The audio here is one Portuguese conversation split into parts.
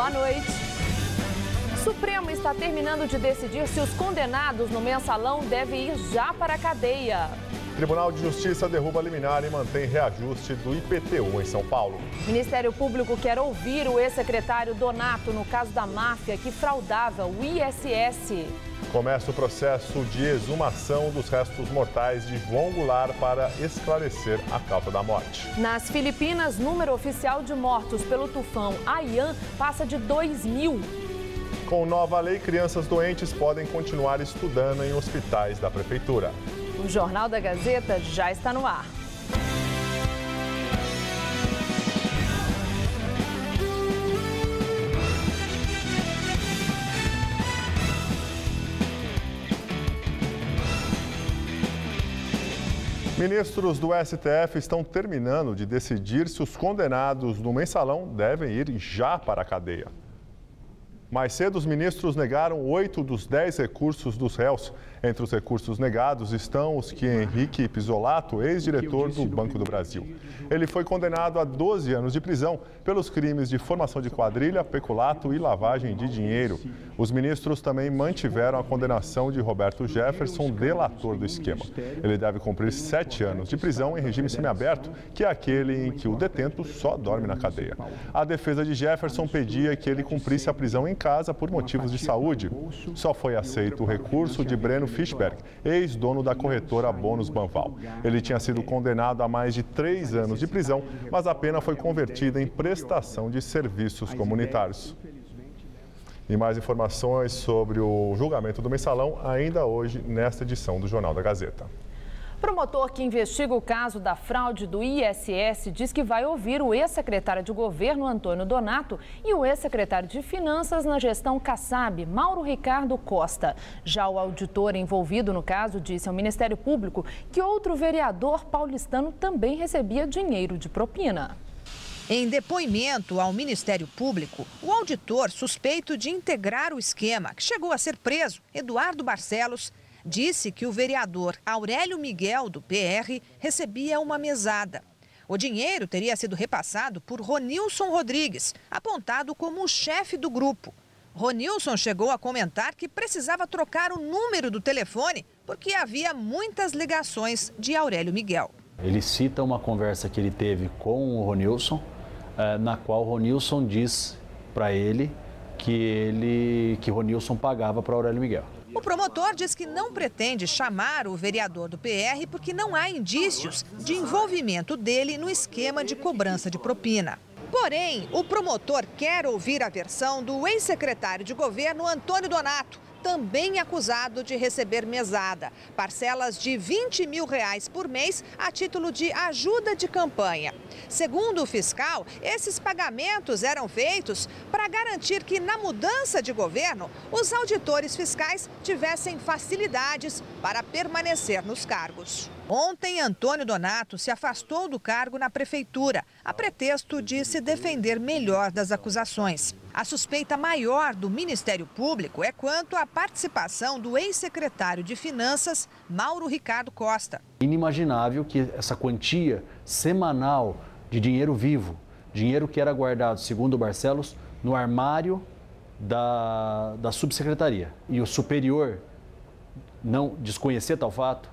Boa noite. O Supremo está terminando de decidir se os condenados no mensalão devem ir já para a cadeia. Tribunal de Justiça derruba liminar e mantém reajuste do IPTU em São Paulo. O Ministério Público quer ouvir o ex-secretário Donato no caso da máfia que fraudava o ISS. Começa o processo de exumação dos restos mortais de João Goulart para esclarecer a causa da morte. Nas Filipinas, número oficial de mortos pelo tufão Haiyan passa de 2.000. Com nova lei, crianças doentes podem continuar estudando em hospitais da Prefeitura. O Jornal da Gazeta já está no ar. Ministros do STF estão terminando de decidir se os condenados no mensalão devem ir já para a cadeia. Mais cedo, os ministros negaram 8 dos 10 recursos dos réus. Entre os recursos negados estão os que Henrique Pizzolatto, ex-diretor do Banco do Brasil. Ele foi condenado a 12 anos de prisão pelos crimes de formação de quadrilha, peculato e lavagem de dinheiro. Os ministros também mantiveram a condenação de Roberto Jefferson, delator do esquema. Ele deve cumprir 7 anos de prisão em regime semiaberto, que é aquele em que o detento só dorme na cadeia. A defesa de Jefferson pedia que ele cumprisse a prisão em casa por motivos de saúde. Só foi aceito o recurso de Breno Fischberg, ex-dono da corretora Bônus Banval. Ele tinha sido condenado a mais de 3 anos de prisão, mas a pena foi convertida em prestação de serviços comunitários. E mais informações sobre o julgamento do mensalão ainda hoje nesta edição do Jornal da Gazeta. Promotor que investiga o caso da fraude do ISS diz que vai ouvir o ex-secretário de governo, Antônio Donato, e o ex-secretário de Finanças na gestão Kassab, Mauro Ricardo Costa. Já o auditor envolvido no caso disse ao Ministério Público que outro vereador paulistano também recebia dinheiro de propina. Em depoimento ao Ministério Público, o auditor suspeito de integrar o esquema, que chegou a ser preso, Eduardo Barcelos, disse que o vereador Aurélio Miguel, do PR, recebia uma mesada. O dinheiro teria sido repassado por Ronilson Rodrigues, apontado como o chefe do grupo. Ronilson chegou a comentar que precisava trocar o número do telefone porque havia muitas ligações de Aurélio Miguel. Ele cita uma conversa que ele teve com o Ronilson, na qual o Ronilson diz para ele que Ronilson pagava para Aurélio Miguel. O promotor diz que não pretende chamar o vereador do PR porque não há indícios de envolvimento dele no esquema de cobrança de propina. Porém, o promotor quer ouvir a versão do ex-secretário de governo, Antônio Donato, também acusado de receber mesada, parcelas de R$20 mil por mês a título de ajuda de campanha. Segundo o fiscal, esses pagamentos eram feitos para garantir que na mudança de governo, os auditores fiscais tivessem facilidades para permanecer nos cargos. Ontem, Antônio Donato se afastou do cargo na prefeitura, a pretexto de se defender melhor das acusações. A suspeita maior do Ministério Público é quanto à participação do ex-secretário de Finanças, Mauro Ricardo Costa. Inimaginável que essa quantia semanal de dinheiro vivo, dinheiro que era guardado, segundo o Barcelos, no armário da subsecretaria. E o superior não desconhecer tal fato,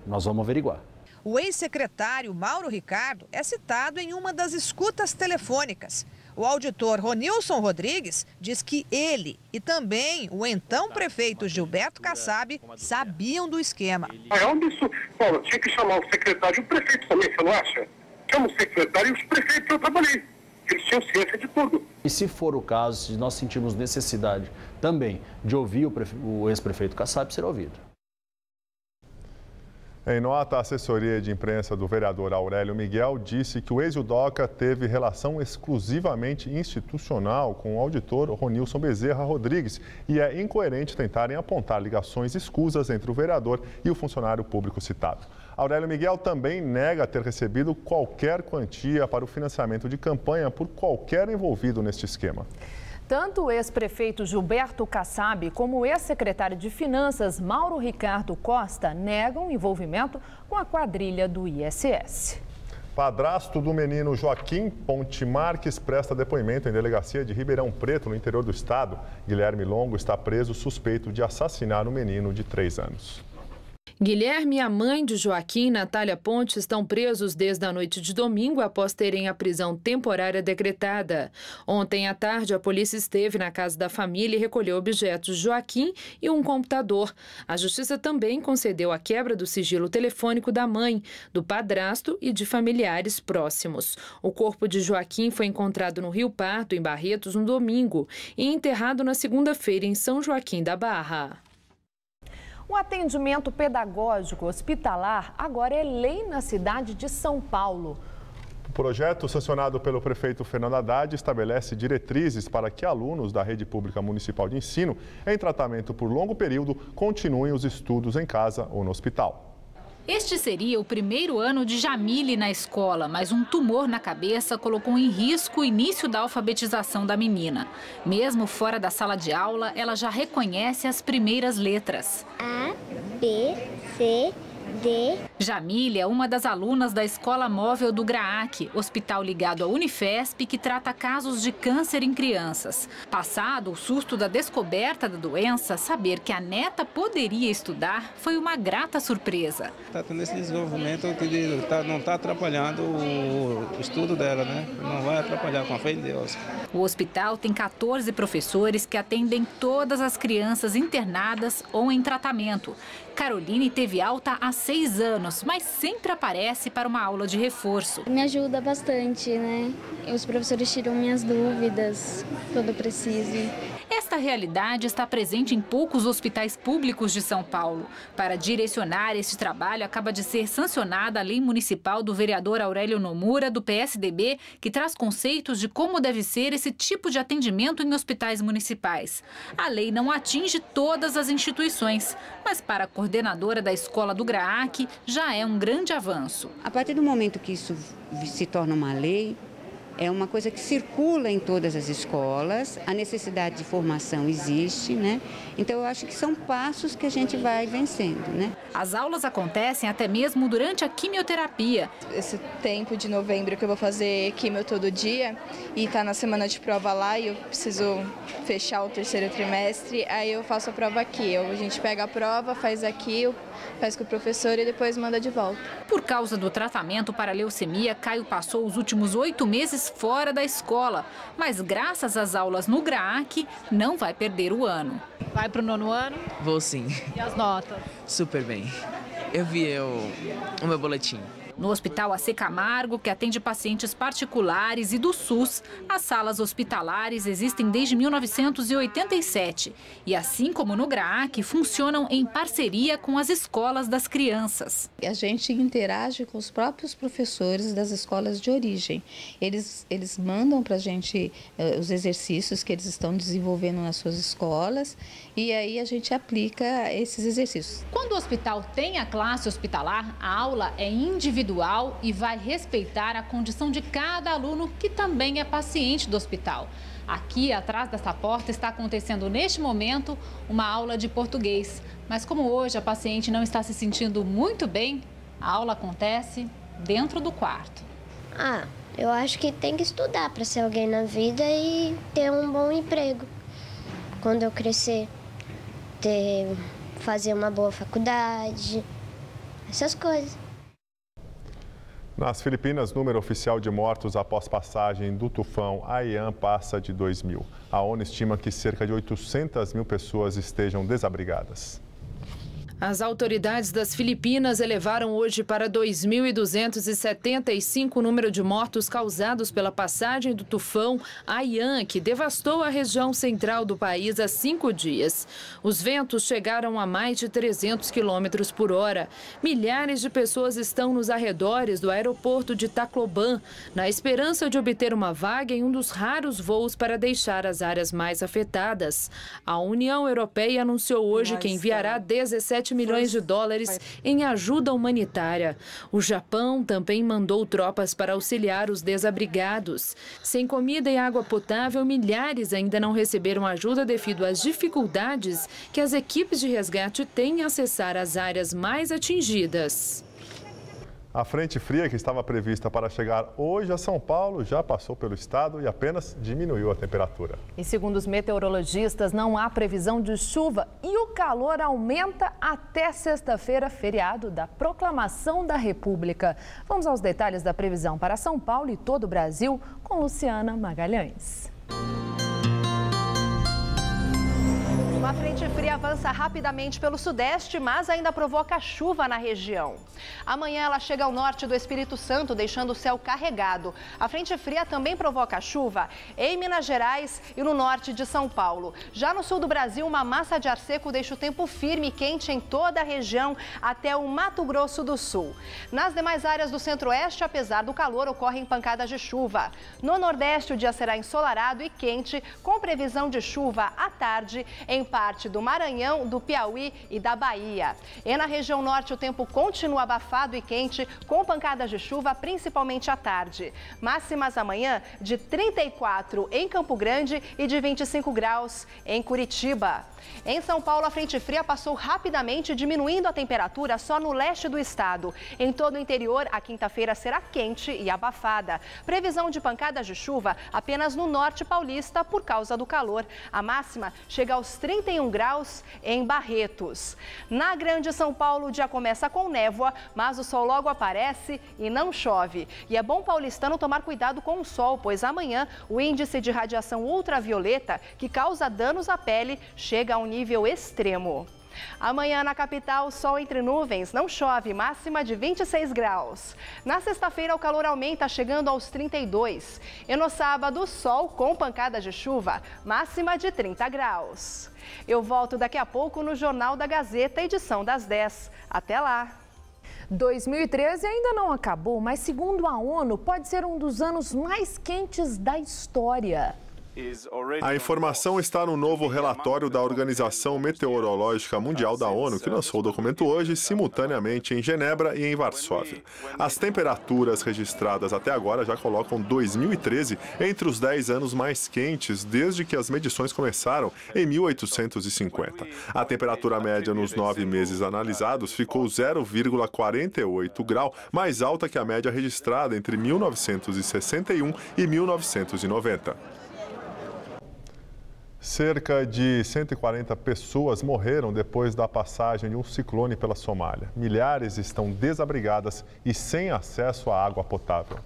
nós vamos averiguar. O ex-secretário Mauro Ricardo é citado em uma das escutas telefônicas. O auditor Ronilson Rodrigues diz que ele e também o então prefeito Gilberto Kassab sabiam do esquema. É um absurdo. Paulo, tinha que chamar o secretário e o prefeito também, você não acha? Chama o secretário e os prefeitos que eu trabalhei. Eles tinham ciência de tudo. E se for o caso, se nós sentirmos necessidade também de ouvir o ex-prefeito Kassab, será ouvido. Em nota, a assessoria de imprensa do vereador Aurélio Miguel disse que o ex-judoca teve relação exclusivamente institucional com o auditor Ronilson Bezerra Rodrigues e é incoerente tentarem apontar ligações escusas entre o vereador e o funcionário público citado. Aurélio Miguel também nega ter recebido qualquer quantia para o financiamento de campanha por qualquer envolvido neste esquema. Tanto o ex-prefeito Gilberto Kassab como o ex-secretário de Finanças, Mauro Ricardo Costa, negam envolvimento com a quadrilha do ISS. Padrasto do menino Joaquim Ponte Marques presta depoimento em delegacia de Ribeirão Preto, no interior do estado. Guilherme Longo está preso suspeito de assassinar um menino de 3 anos. Guilherme e a mãe de Joaquim, Natália Ponte, estão presos desde a noite de domingo após terem a prisão temporária decretada. Ontem à tarde, a polícia esteve na casa da família e recolheu objetos de Joaquim e um computador. A justiça também concedeu a quebra do sigilo telefônico da mãe, do padrasto e de familiares próximos. O corpo de Joaquim foi encontrado no Rio Pardo, em Barretos, no domingo, e enterrado na segunda-feira em São Joaquim da Barra. O atendimento pedagógico hospitalar agora é lei na cidade de São Paulo. O projeto, sancionado pelo prefeito Fernando Haddad, estabelece diretrizes para que alunos da rede pública municipal de ensino em tratamento por longo período continuem os estudos em casa ou no hospital. Este seria o primeiro ano de Jamile na escola, mas um tumor na cabeça colocou em risco o início da alfabetização da menina. Mesmo fora da sala de aula, ela já reconhece as primeiras letras. A, B, C, D. Jamile é uma das alunas da Escola Móvel do GRAAC, hospital ligado à Unifesp, que trata casos de câncer em crianças. Passado o susto da descoberta da doença, saber que a neta poderia estudar foi uma grata surpresa. Está tendo esse desenvolvimento que não está atrapalhando o estudo dela, né? Não vai atrapalhar, com a fé de Deus. O hospital tem 14 professores que atendem todas as crianças internadas ou em tratamento. Caroline teve alta há 6 anos, mas sempre aparece para uma aula de reforço. Me ajuda bastante, né? Os professores tiram minhas dúvidas quando eu preciso. Esta realidade está presente em poucos hospitais públicos de São Paulo. Para direcionar este trabalho, acaba de ser sancionada a lei municipal do vereador Aurélio Nomura, do PSDB, que traz conceitos de como deve ser esse tipo de atendimento em hospitais municipais. A lei não atinge todas as instituições, mas para a coordenadora da escola do GRAAC já é um grande avanço. A partir do momento que isso se torna uma lei, é uma coisa que circula em todas as escolas, a necessidade de formação existe, né? Então eu acho que são passos que a gente vai vencendo, né? As aulas acontecem até mesmo durante a quimioterapia. Esse tempo de novembro que eu vou fazer quimio todo dia e tá na semana de prova lá e eu preciso fechar o 3º trimestre, aí eu faço a prova aqui. A gente pega a prova, faz aqui, faz com o professor e depois manda de volta. Por causa do tratamento para leucemia, Caio passou os últimos 8 meses fora da escola, mas graças às aulas no GRAAC, não vai perder o ano. Vai para o 9º ano? Vou sim. E as notas? Super bem. Eu vi o meu boletim. No Hospital AC Camargo, que atende pacientes particulares e do SUS, as salas hospitalares existem desde 1987. E assim como no GRAAC, funcionam em parceria com as escolas das crianças. A gente interage com os próprios professores das escolas de origem. Eles mandam para a gente os exercícios que eles estão desenvolvendo nas suas escolas e aí a gente aplica esses exercícios. Quando o hospital tem a classe hospitalar, a aula é individual e vai respeitar a condição de cada aluno que também é paciente do hospital. Aqui, atrás dessa porta, está acontecendo neste momento uma aula de português. Mas como hoje a paciente não está se sentindo muito bem, a aula acontece dentro do quarto. Eu acho que tem que estudar para ser alguém na vida e ter um bom emprego. Quando eu crescer, fazer uma boa faculdade, essas coisas. Nas Filipinas, número oficial de mortos após passagem do tufão Haiyan passa de 2.000. A ONU estima que cerca de 800.000 pessoas estejam desabrigadas. As autoridades das Filipinas elevaram hoje para 2.275 o número de mortos causados pela passagem do tufão Haiyan, que devastou a região central do país há 5 dias. Os ventos chegaram a mais de 300 km por hora. Milhares de pessoas estão nos arredores do aeroporto de Tacloban, na esperança de obter uma vaga em um dos raros voos para deixar as áreas mais afetadas. A União Europeia anunciou hoje que enviará 17 milhões de dólares em ajuda humanitária. O Japão também mandou tropas para auxiliar os desabrigados. Sem comida e água potável, milhares ainda não receberam ajuda devido às dificuldades que as equipes de resgate têm em acessar as áreas mais atingidas. A frente fria que estava prevista para chegar hoje a São Paulo já passou pelo estado e apenas diminuiu a temperatura. E segundo os meteorologistas, não há previsão de chuva e o calor aumenta até sexta-feira, feriado da Proclamação da República. Vamos aos detalhes da previsão para São Paulo e todo o Brasil com Luciana Magalhães. Uma frente fria avança rapidamente pelo sudeste, mas ainda provoca chuva na região. Amanhã ela chega ao norte do Espírito Santo, deixando o céu carregado. A frente fria também provoca chuva em Minas Gerais e no norte de São Paulo. Já no sul do Brasil, uma massa de ar seco deixa o tempo firme e quente em toda a região até o Mato Grosso do Sul. Nas demais áreas do centro-oeste, apesar do calor, ocorrem pancadas de chuva. No nordeste, o dia será ensolarado e quente, com previsão de chuva à tarde em parte do Maranhão, do Piauí e da Bahia. E na região norte o tempo continua abafado e quente, com pancadas de chuva, principalmente à tarde. Máximas amanhã de 34 em Campo Grande e de 25 graus em Curitiba. Em São Paulo, a frente fria passou rapidamente, diminuindo a temperatura só no leste do estado. Em todo o interior, a quinta-feira será quente e abafada. Previsão de pancadas de chuva apenas no norte paulista por causa do calor. A máxima chega aos 31 graus em Barretos. Na Grande São Paulo, o dia começa com névoa, mas o sol logo aparece e não chove. E é bom paulistano tomar cuidado com o sol, pois amanhã o índice de radiação ultravioleta, que causa danos à pele, chega a um nível extremo. Amanhã na capital, sol entre nuvens, não chove, máxima de 26 graus. Na sexta-feira, o calor aumenta, chegando aos 32. E no sábado, sol com pancadas de chuva, máxima de 30 graus. Eu volto daqui a pouco no Jornal da Gazeta, edição das 10. Até lá! 2013 ainda não acabou, mas segundo a ONU, pode ser um dos anos mais quentes da história. A informação está no novo relatório da Organização Meteorológica Mundial da ONU, que lançou o documento hoje, simultaneamente em Genebra e em Varsóvia. As temperaturas registradas até agora já colocam 2013 entre os 10 anos mais quentes desde que as medições começaram em 1850. A temperatura média nos 9 meses analisados ficou 0,48 grau, mais alta que a média registrada entre 1961 e 1990. Cerca de 140 pessoas morreram depois da passagem de um ciclone pela Somália. Milhares estão desabrigadas e sem acesso à água potável.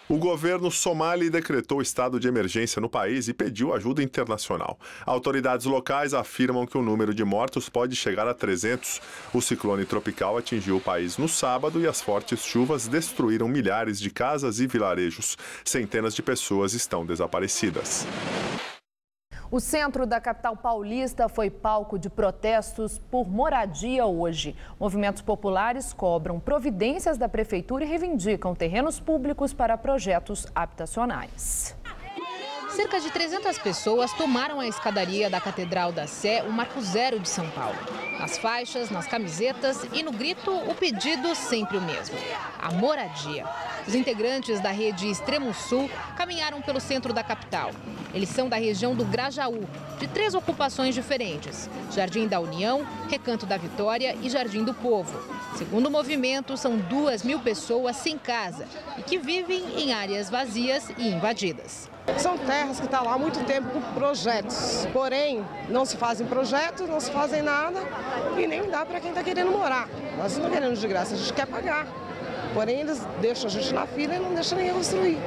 O governo somali decretou estado de emergência no país e pediu ajuda internacional. Autoridades locais afirmam que o número de mortos pode chegar a 300. O ciclone tropical atingiu o país no sábado e as fortes chuvas destruíram milhares de casas e vilarejos. Centenas de pessoas estão desaparecidas. O centro da capital paulista foi palco de protestos por moradia hoje. Movimentos populares cobram providências da prefeitura e reivindicam terrenos públicos para projetos habitacionais. Cerca de 300 pessoas tomaram a escadaria da Catedral da Sé, o Marco Zero de São Paulo. Nas faixas, nas camisetas e no grito, o pedido sempre o mesmo: a moradia. Os integrantes da rede Extremo Sul caminharam pelo centro da capital. Eles são da região do Grajaú, de 3 ocupações diferentes: Jardim da União, Recanto da Vitória e Jardim do Povo. Segundo o movimento, são 2.000 pessoas sem casa e que vivem em áreas vazias e invadidas. São terras que estão lá há muito tempo com projetos, porém não se fazem projetos, não se fazem nada e nem dá para quem está querendo morar. Nós não estamos querendo de graça, a gente quer pagar, porém eles deixam a gente na fila e não deixam ninguém construir.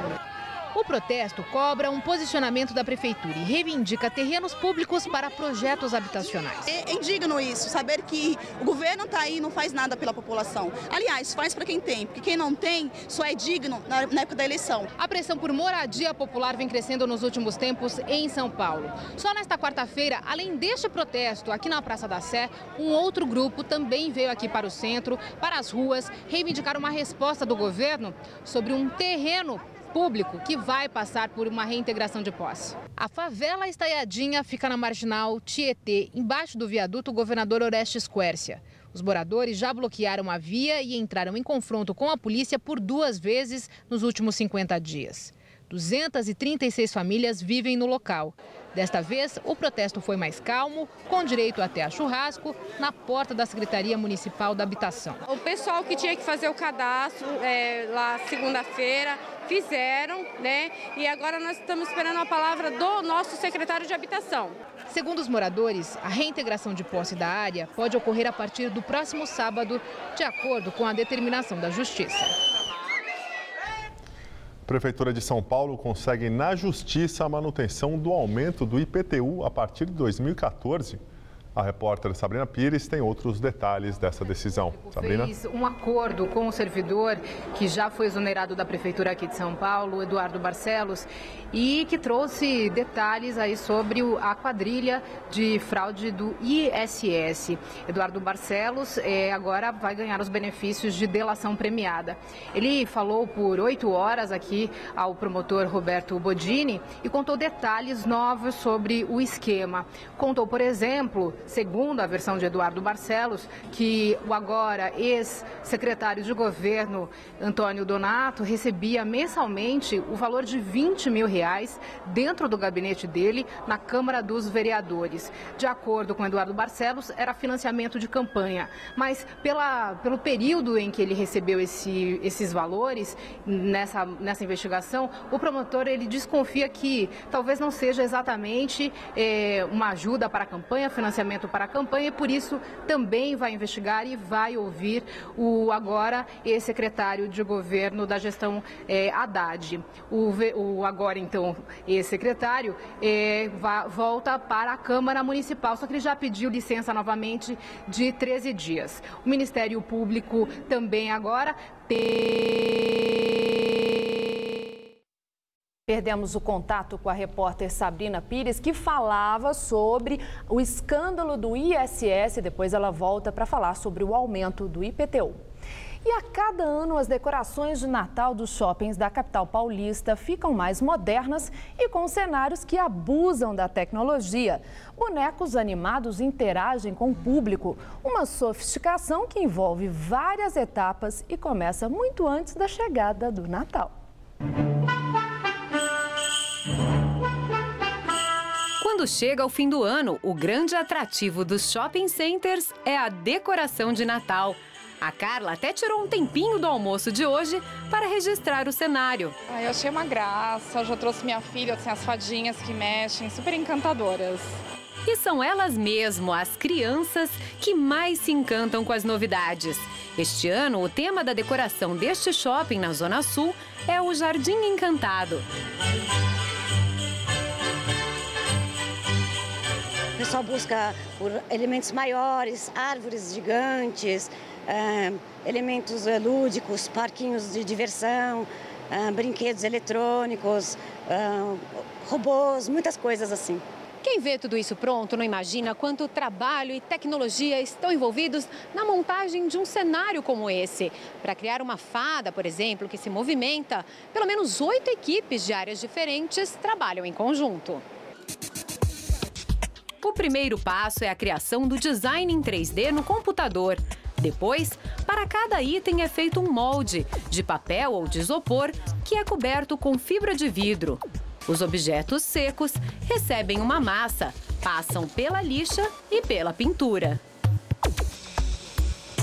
O protesto cobra um posicionamento da prefeitura e reivindica terrenos públicos para projetos habitacionais. É indigno isso, saber que o governo está aí e não faz nada pela população. Aliás, faz para quem tem, porque quem não tem só é digno na época da eleição. A pressão por moradia popular vem crescendo nos últimos tempos em São Paulo. Só nesta quarta-feira, além deste protesto aqui na Praça da Sé, um outro grupo também veio aqui para o centro, para as ruas, reivindicar uma resposta do governo sobre um terreno público que vai passar por uma reintegração de posse. A favela Estaiadinha fica na marginal Tietê, embaixo do viaduto Governador Orestes Quércia. Os moradores já bloquearam a via e entraram em confronto com a polícia por 2 vezes nos últimos 50 dias. 236 famílias vivem no local. Desta vez, o protesto foi mais calmo, com direito até a churrasco, na porta da Secretaria Municipal da Habitação. O pessoal que tinha que fazer o cadastro lá segunda-feira, fizeram, né? E agora nós estamos esperando a palavra do nosso secretário de Habitação. Segundo os moradores, a reintegração de posse da área pode ocorrer a partir do próximo sábado, de acordo com a determinação da Justiça. A Prefeitura de São Paulo consegue na Justiça a manutenção do aumento do IPTU a partir de 2014. A repórter Sabrina Pires tem outros detalhes dessa decisão. Sabrina? Fez um acordo com o servidor que já foi exonerado da Prefeitura aqui de São Paulo, Eduardo Barcelos, e que trouxe detalhes aí sobre a quadrilha de fraude do ISS. Eduardo Barcelos agora vai ganhar os benefícios de delação premiada. Ele falou por 8 horas aqui ao promotor Roberto Bodini e contou detalhes novos sobre o esquema. Contou, por exemplo, segundo a versão de Eduardo Barcelos, que o agora ex-secretário de governo Antônio Donato recebia mensalmente o valor de R$20 mil dentro do gabinete dele na Câmara dos Vereadores. De acordo com Eduardo Barcelos, era financiamento de campanha, mas pelo período em que ele recebeu esses valores nessa investigação, o promotor ele desconfia que talvez não seja exatamente uma ajuda para a campanha, financiamento para a campanha, e por isso também vai investigar e vai ouvir o agora ex-secretário de governo da gestão Haddad. O agora, então, ex-secretário volta para a Câmara Municipal, só que ele já pediu licença novamente de 13 dias. O Ministério Público também agora Perdemos o contato com a repórter Sabrina Pires, que falava sobre o escândalo do ISS. Depois ela volta para falar sobre o aumento do IPTU. E a cada ano, as decorações de Natal dos shoppings da capital paulista ficam mais modernas e com cenários que abusam da tecnologia. Bonecos animados interagem com o público, uma sofisticação que envolve várias etapas e começa muito antes da chegada do Natal. Quando chega o fim do ano, o grande atrativo dos shopping centers é a decoração de Natal. A Carla até tirou um tempinho do almoço de hoje para registrar o cenário. Eu achei uma graça, eu já trouxe minha filha, assim, as fadinhas que mexem, super encantadoras. E são elas mesmo, as crianças, que mais se encantam com as novidades. Este ano, o tema da decoração deste shopping na Zona Sul é o Jardim Encantado. O pessoal busca por elementos maiores, árvores gigantes, elementos lúdicos, parquinhos de diversão, brinquedos eletrônicos, robôs, muitas coisas assim. Quem vê tudo isso pronto não imagina quanto trabalho e tecnologia estão envolvidos na montagem de um cenário como esse. Para criar uma fada, por exemplo, que se movimenta, pelo menos 8 equipes de áreas diferentes trabalham em conjunto. O primeiro passo é a criação do design em 3D no computador. Depois, para cada item é feito um molde, de papel ou de isopor, que é coberto com fibra de vidro. Os objetos secos recebem uma massa, passam pela lixa e pela pintura.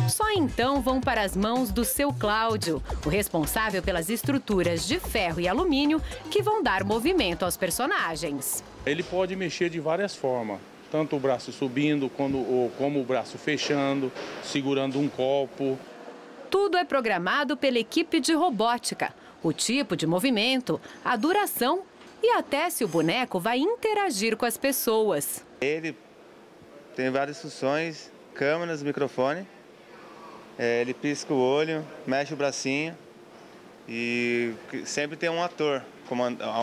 Só então vão para as mãos do seu Cláudio, o responsável pelas estruturas de ferro e alumínio que vão dar movimento aos personagens. Ele pode mexer de várias formas, tanto o braço subindo como o braço fechando, segurando um copo. Tudo é programado pela equipe de robótica, o tipo de movimento, a duração e até se o boneco vai interagir com as pessoas. Ele tem várias funções, câmeras, microfone, ele pisca o olho, mexe o bracinho e sempre tem um ator,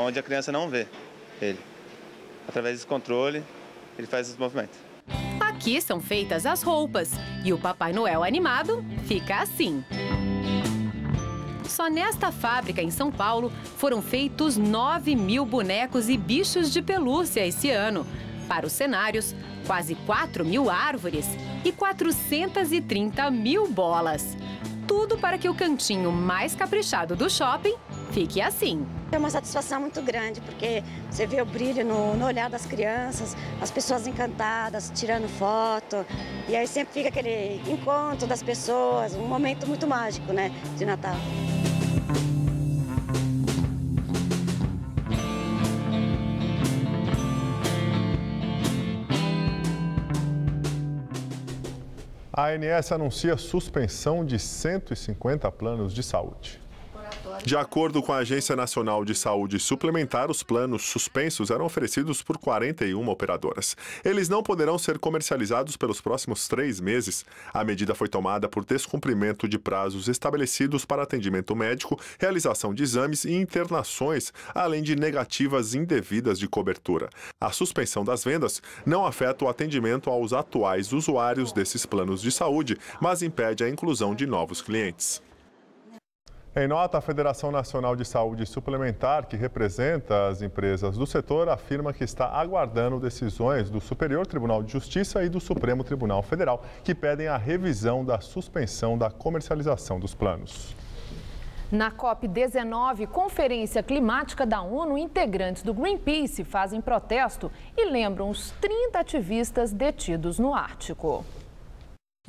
onde a criança não vê ele. Através desse controle, ele faz os movimentos. Aqui são feitas as roupas e o Papai Noel animado fica assim. Só nesta fábrica em São Paulo foram feitos 9.000 bonecos e bichos de pelúcia esse ano. Para os cenários, quase 4.000 árvores e 430.000 bolas. Tudo para que o cantinho mais caprichado do shopping fique assim. É uma satisfação muito grande, porque você vê o brilho no olhar das crianças, as pessoas encantadas, tirando foto, e aí sempre fica aquele encontro das pessoas, um momento muito mágico, né, de Natal. A ANS anuncia suspensão de 150 planos de saúde. De acordo com a Agência Nacional de Saúde Suplementar, os planos suspensos eram oferecidos por 41 operadoras. Eles não poderão ser comercializados pelos próximos 3 meses. A medida foi tomada por descumprimento de prazos estabelecidos para atendimento médico, realização de exames e internações, além de negativas indevidas de cobertura. A suspensão das vendas não afeta o atendimento aos atuais usuários desses planos de saúde, mas impede a inclusão de novos clientes. Em nota, a Federação Nacional de Saúde Suplementar, que representa as empresas do setor, afirma que está aguardando decisões do Superior Tribunal de Justiça e do Supremo Tribunal Federal, que pedem a revisão da suspensão da comercialização dos planos. Na COP19, Conferência Climática da ONU, integrantes do Greenpeace fazem protesto e lembram os 30 ativistas detidos no Ártico.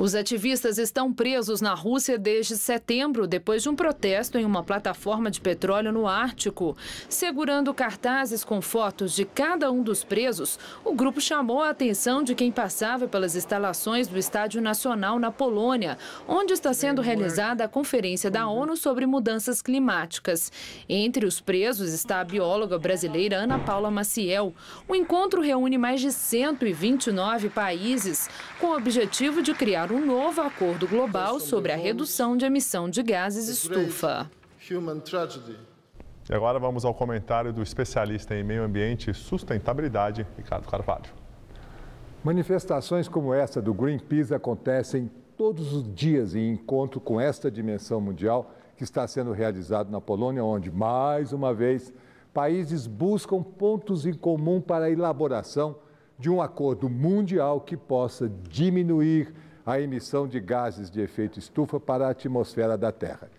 Os ativistas estão presos na Rússia desde setembro, depois de um protesto em uma plataforma de petróleo no Ártico. Segurando cartazes com fotos de cada um dos presos, o grupo chamou a atenção de quem passava pelas instalações do Estádio Nacional na Polônia, onde está sendo realizada a Conferência da ONU sobre Mudanças Climáticas. Entre os presos está a bióloga brasileira Ana Paula Maciel. O encontro reúne mais de 129 países, com o objetivo de criar um novo acordo global sobre a redução de emissão de gases estufa. E agora vamos ao comentário do especialista em meio ambiente e sustentabilidade, Ricardo Carvalho. Manifestações como essa do Greenpeace acontecem todos os dias em encontro com esta dimensão mundial que está sendo realizado na Polônia, onde, mais uma vez, países buscam pontos em comum para a elaboração de um acordo mundial que possa diminuir a emissão de gases de efeito estufa para a atmosfera da Terra.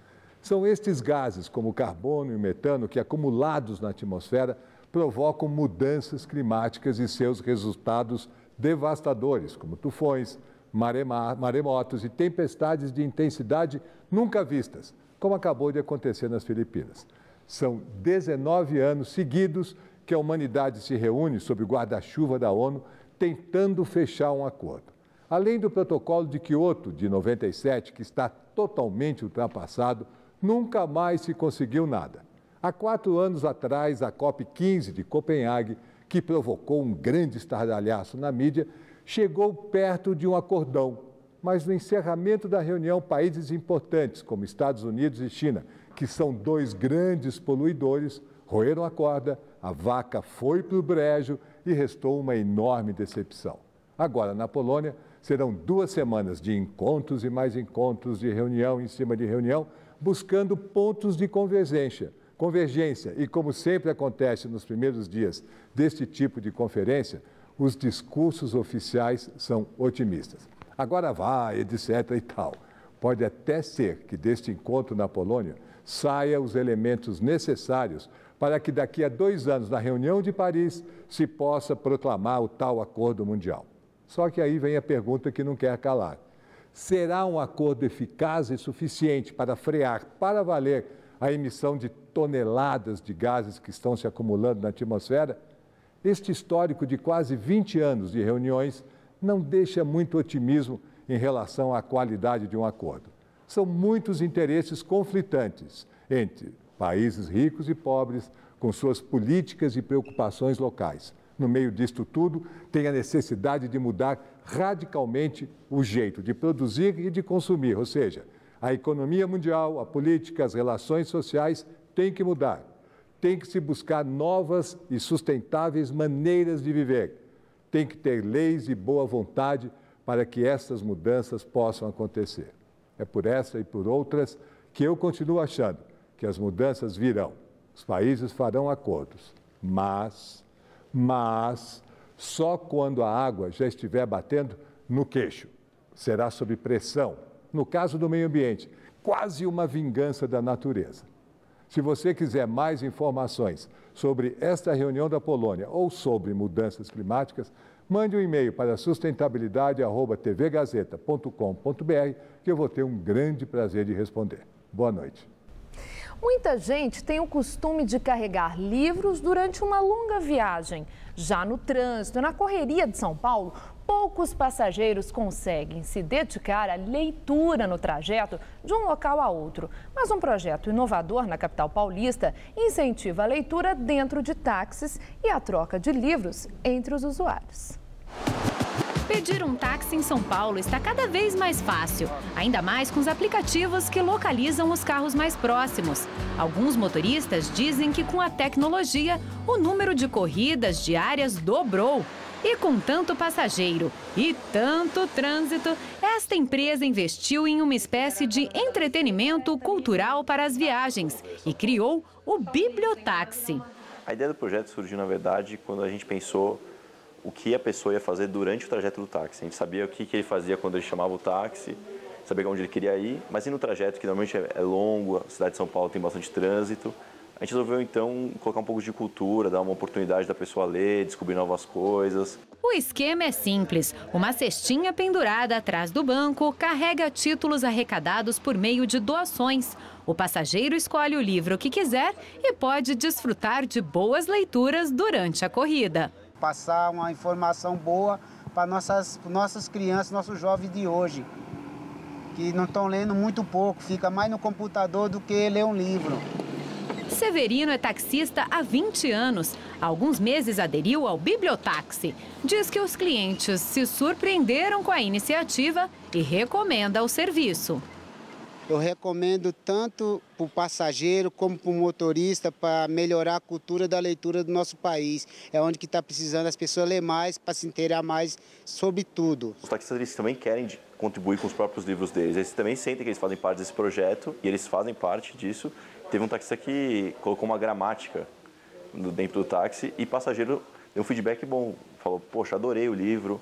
São estes gases, como o carbono e o metano, que acumulados na atmosfera provocam mudanças climáticas e seus resultados devastadores, como tufões, maremotos e tempestades de intensidade nunca vistas, como acabou de acontecer nas Filipinas. São 19 anos seguidos que a humanidade se reúne sob o guarda-chuva da ONU, tentando fechar um acordo. Além do protocolo de Kyoto, de 97, que está totalmente ultrapassado, nunca mais se conseguiu nada. Há 4 anos atrás, a COP15 de Copenhague, que provocou um grande estardalhaço na mídia, chegou perto de um acordão. Mas no encerramento da reunião, países importantes, como Estados Unidos e China, que são 2 grandes poluidores, roeram a corda, a vaca foi para o brejo e restou uma enorme decepção. Agora, na Polônia, serão 2 semanas de encontros e mais encontros, de reunião em cima de reunião, buscando pontos de convergência. E, como sempre acontece nos primeiros dias deste tipo de conferência, os discursos oficiais são otimistas. Agora vai, etc. e tal. Pode até ser que deste encontro na Polônia saia os elementos necessários para que daqui a 2 anos, na reunião de Paris, se possa proclamar o tal acordo mundial. Só que aí vem a pergunta que não quer calar. Será um acordo eficaz e suficiente para frear, para valer, a emissão de toneladas de gases que estão se acumulando na atmosfera? Este histórico de quase 20 anos de reuniões não deixa muito otimismo em relação à qualidade de um acordo. São muitos interesses conflitantes entre países ricos e pobres, com suas políticas e preocupações locais. No meio disto tudo, tem a necessidade de mudar radicalmente o jeito de produzir e de consumir, ou seja, a economia mundial, a política, as relações sociais têm que mudar. Tem que se buscar novas e sustentáveis maneiras de viver. Tem que ter leis e boa vontade para que essas mudanças possam acontecer. É por essa e por outras que eu continuo achando que as mudanças virão. Os países farão acordos, mas só quando a água já estiver batendo no queixo. Será sob pressão. No caso do meio ambiente, quase uma vingança da natureza. Se você quiser mais informações sobre esta reunião da Polônia ou sobre mudanças climáticas, mande um e-mail para sustentabilidade@tvgazeta.com.br que eu vou ter um grande prazer de responder. Boa noite. Muita gente tem o costume de carregar livros durante uma longa viagem. Já no trânsito, na correria de São Paulo, poucos passageiros conseguem se dedicar à leitura no trajeto de um local a outro. Mas um projeto inovador na capital paulista incentiva a leitura dentro de táxis e a troca de livros entre os usuários. Pedir um táxi em São Paulo está cada vez mais fácil, ainda mais com os aplicativos que localizam os carros mais próximos. Alguns motoristas dizem que com a tecnologia, o número de corridas diárias dobrou. E com tanto passageiro e tanto trânsito, esta empresa investiu em uma espécie de entretenimento cultural para as viagens e criou o Bibliotáxi. A ideia do projeto surgiu, na verdade, quando a gente pensou o que a pessoa ia fazer durante o trajeto do táxi. A gente sabia o que ele fazia quando ele chamava o táxi, sabia onde ele queria ir, mas e no trajeto, que normalmente é longo, a cidade de São Paulo tem bastante trânsito, a gente resolveu, então, colocar um pouco de cultura, dar uma oportunidade da pessoa ler, descobrir novas coisas. O esquema é simples. Uma cestinha pendurada atrás do banco carrega títulos arrecadados por meio de doações. O passageiro escolhe o livro que quiser e pode desfrutar de boas leituras durante a corrida. Passar uma informação boa para nossas crianças, nossos jovens de hoje, que não estão lendo muito pouco, fica mais no computador do que ler um livro. Severino é taxista há 20 anos. Há alguns meses aderiu ao Bibliotáxi. Diz que os clientes se surpreenderam com a iniciativa e recomenda o serviço. Eu recomendo tanto para o passageiro como para o motorista para melhorar a cultura da leitura do nosso país. É onde que está precisando as pessoas ler mais para se inteirar mais sobre tudo. Os taxistas eles também querem contribuir com os próprios livros deles. Eles também sentem que eles fazem parte desse projeto e eles fazem parte disso. Teve um taxista que colocou uma gramática dentro do táxi e o passageiro deu um feedback bom. Falou, poxa, adorei o livro.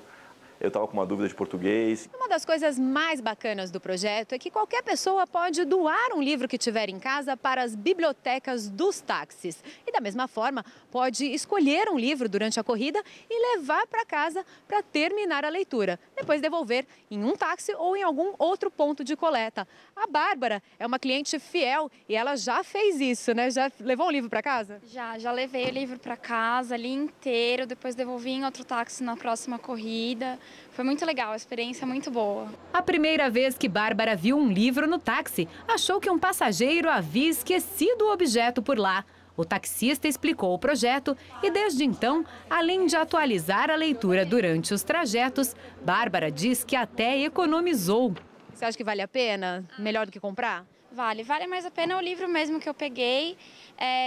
Eu estava com uma dúvida de português. Uma das coisas mais bacanas do projeto é que qualquer pessoa pode doar um livro que tiver em casa para as bibliotecas dos táxis. E da mesma forma, pode escolher um livro durante a corrida e levar para casa para terminar a leitura. Depois devolver em um táxi ou em algum outro ponto de coleta. A Bárbara é uma cliente fiel e ela já fez isso, né? Já levou um livro para casa? Já levei o livro para casa, li inteiro, depois devolvi em outro táxi na próxima corrida. Foi muito legal, a experiência é muito boa. A primeira vez que Bárbara viu um livro no táxi, achou que um passageiro havia esquecido o objeto por lá. O taxista explicou o projeto e, desde então, além de atualizar a leitura durante os trajetos, Bárbara diz que até economizou. Você acha que vale a pena? Melhor do que comprar? Vale mais a pena o livro mesmo que eu peguei.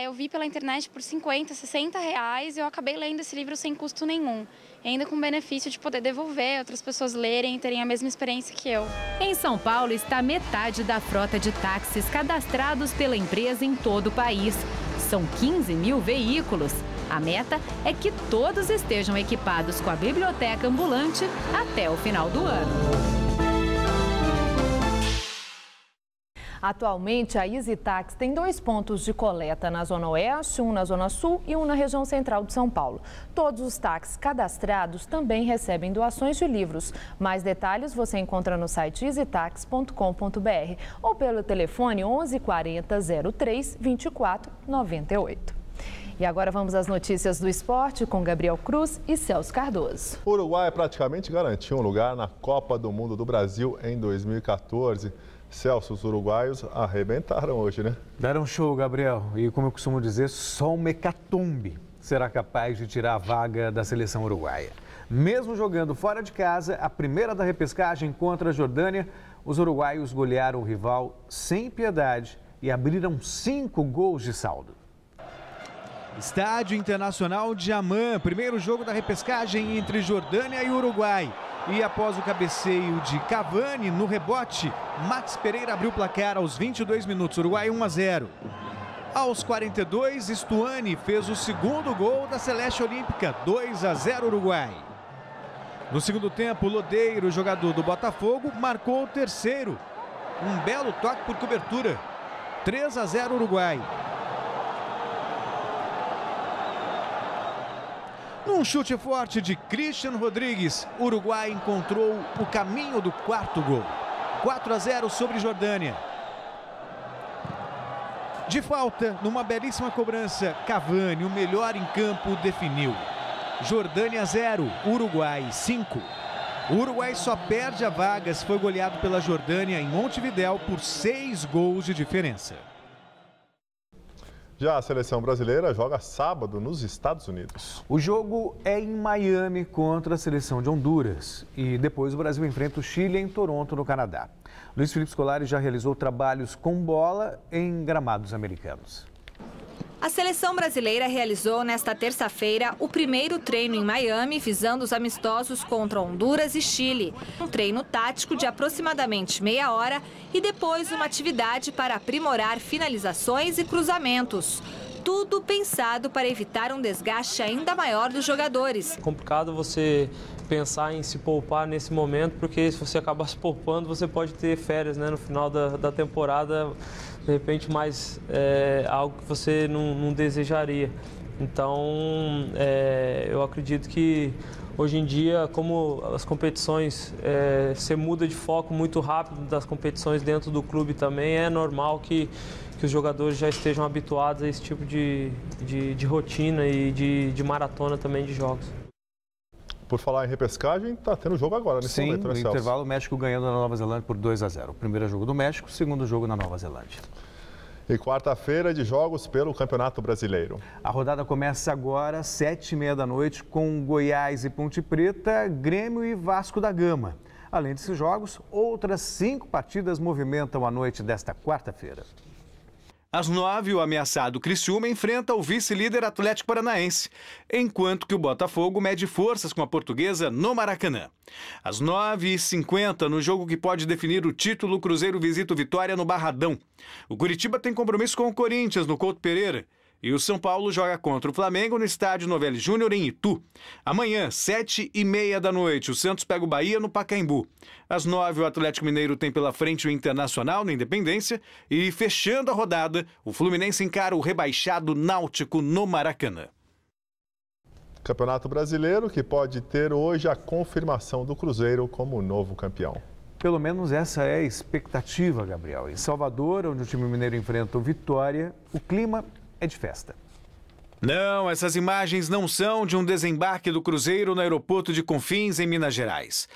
Eu vi pela internet por 50, 60 reais e eu acabei lendo esse livro sem custo nenhum. E ainda com o benefício de poder devolver, outras pessoas lerem e terem a mesma experiência que eu. Em São Paulo está metade da frota de táxis cadastrados pela empresa em todo o país. São 15 mil veículos. A meta é que todos estejam equipados com a biblioteca ambulante até o final do ano. Atualmente, a EasyTax tem 2 pontos de coleta na Zona Oeste, um na Zona Sul e um na região central de São Paulo. Todos os táxis cadastrados também recebem doações de livros. Mais detalhes você encontra no site easytax.com.br ou pelo telefone 11 40 03 24 98. E agora vamos às notícias do esporte com Gabriel Cruz e Celso Cardoso. O Uruguai praticamente garantiu um lugar na Copa do Mundo do Brasil em 2014. Celso, os uruguaios arrebentaram hoje, né? Deram show, Gabriel. E como eu costumo dizer, só um hecatombe será capaz de tirar a vaga da seleção uruguaia. Mesmo jogando fora de casa, a primeira da repescagem contra a Jordânia, os uruguaios golearam o rival sem piedade e abriram 5 gols de saldo. Estádio Internacional de Amman, primeiro jogo da repescagem entre Jordânia e Uruguai. E após o cabeceio de Cavani no rebote, Max Pereira abriu o placar aos 22 minutos, Uruguai 1-0. Aos 42, Stuani fez o segundo gol da Celeste Olímpica, 2-0 Uruguai. No segundo tempo, Lodeiro, jogador do Botafogo, marcou o terceiro. Um belo toque por cobertura. 3-0 Uruguai. Num chute forte de Christian Rodrigues, o Uruguai encontrou o caminho do quarto gol. 4-0 sobre Jordânia. De falta, numa belíssima cobrança, Cavani, o melhor em campo, definiu. Jordânia 0, Uruguai 5. O Uruguai só perde a vaga se foi goleado pela Jordânia em Montevidéu por 6 gols de diferença. Já a seleção brasileira joga sábado nos Estados Unidos. O jogo é em Miami contra a seleção de Honduras. E depois o Brasil enfrenta o Chile em Toronto, no Canadá. Luiz Felipe Scolari já realizou trabalhos com bola em gramados americanos. A seleção brasileira realizou nesta terça-feira o primeiro treino em Miami, visando os amistosos contra Honduras e Chile. Um treino tático de aproximadamente meia hora e depois uma atividade para aprimorar finalizações e cruzamentos. Tudo pensado para evitar um desgaste ainda maior dos jogadores. É complicado você pensar em se poupar nesse momento, porque se você acabar se poupando, você pode ter férias, né, no final da temporada. De repente, mais algo que você não desejaria. Então, eu acredito que hoje em dia, como as competições, você muda de foco muito rápido das competições dentro do clube também, é normal que os jogadores já estejam habituados a esse tipo de rotina e de maratona também de jogos. Por falar em repescagem, está tendo jogo agora, nesse momento, né, no intervalo, o México ganhando na Nova Zelândia por 2-0. Primeiro jogo do México, segundo jogo na Nova Zelândia. E quarta-feira de jogos pelo Campeonato Brasileiro. A rodada começa agora, 7h30 da noite, com Goiás e Ponte Preta, Grêmio e Vasco da Gama. Além desses jogos, outras 5 partidas movimentam a noite desta quarta-feira. Às 9h, o ameaçado Criciúma enfrenta o vice-líder Atlético Paranaense, enquanto que o Botafogo mede forças com a Portuguesa no Maracanã. Às 9h50, no jogo que pode definir o título, o Cruzeiro visita o Vitória no Barradão. O Curitiba tem compromisso com o Corinthians no Couto Pereira. E o São Paulo joga contra o Flamengo no estádio Novelli Júnior, em Itu. Amanhã, 7h30 da noite, o Santos pega o Bahia no Pacaembu. Às 9h, o Atlético Mineiro tem pela frente o Internacional na Independência. E, fechando a rodada, o Fluminense encara o rebaixado Náutico no Maracanã. Campeonato Brasileiro, que pode ter hoje a confirmação do Cruzeiro como novo campeão. Pelo menos essa é a expectativa, Gabriel. Em Salvador, onde o time mineiro enfrenta o Vitória, o clima é de festa. Não, essas imagens não são de um desembarque do Cruzeiro no aeroporto de Confins, em Minas Gerais.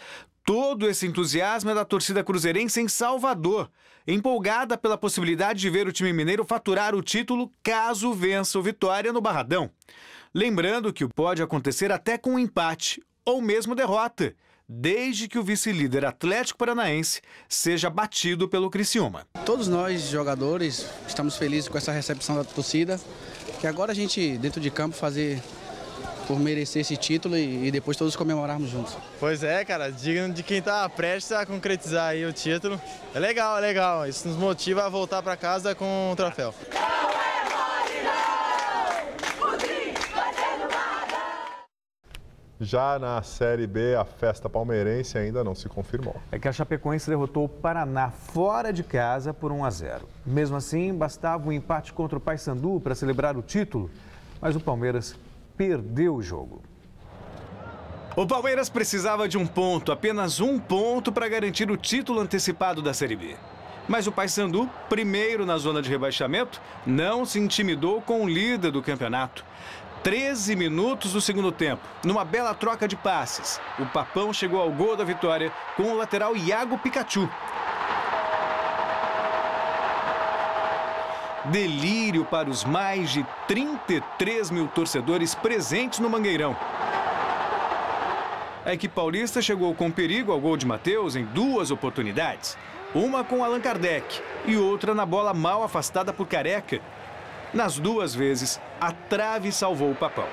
Todo esse entusiasmo é da torcida cruzeirense em Salvador, empolgada pela possibilidade de ver o time mineiro faturar o título caso vença o Vitória no Barradão. Lembrando que pode acontecer até com um empate ou mesmo derrota, desde que o vice-líder Atlético Paranaense seja batido pelo Criciúma. Todos nós, jogadores, estamos felizes com essa recepção da torcida, que agora a gente, dentro de campo, fazer por merecer esse título e depois todos comemorarmos juntos. Pois é, cara, digno de quem está prestes a concretizar aí o título. É legal, é legal. Isso nos motiva a voltar para casa com o troféu. Já na Série B, a festa palmeirense ainda não se confirmou. É que a Chapecoense derrotou o Paraná fora de casa por 1-0. Mesmo assim, bastava um empate contra o Paysandu para celebrar o título, mas o Palmeiras perdeu o jogo. O Palmeiras precisava de um ponto, apenas um ponto, para garantir o título antecipado da Série B. Mas o Paysandu, primeiro na zona de rebaixamento, não se intimidou com o líder do campeonato. 13 minutos do segundo tempo, numa bela troca de passes, o Papão chegou ao gol da vitória com o lateral Iago Pikachu. Delírio para os mais de 33 mil torcedores presentes no Mangueirão. A equipe paulista chegou com perigo ao gol de Matheus em 2 oportunidades. Uma com Allan Kardec e outra na bola mal afastada por Careca. Nas 2 vezes, a trave salvou o Papão.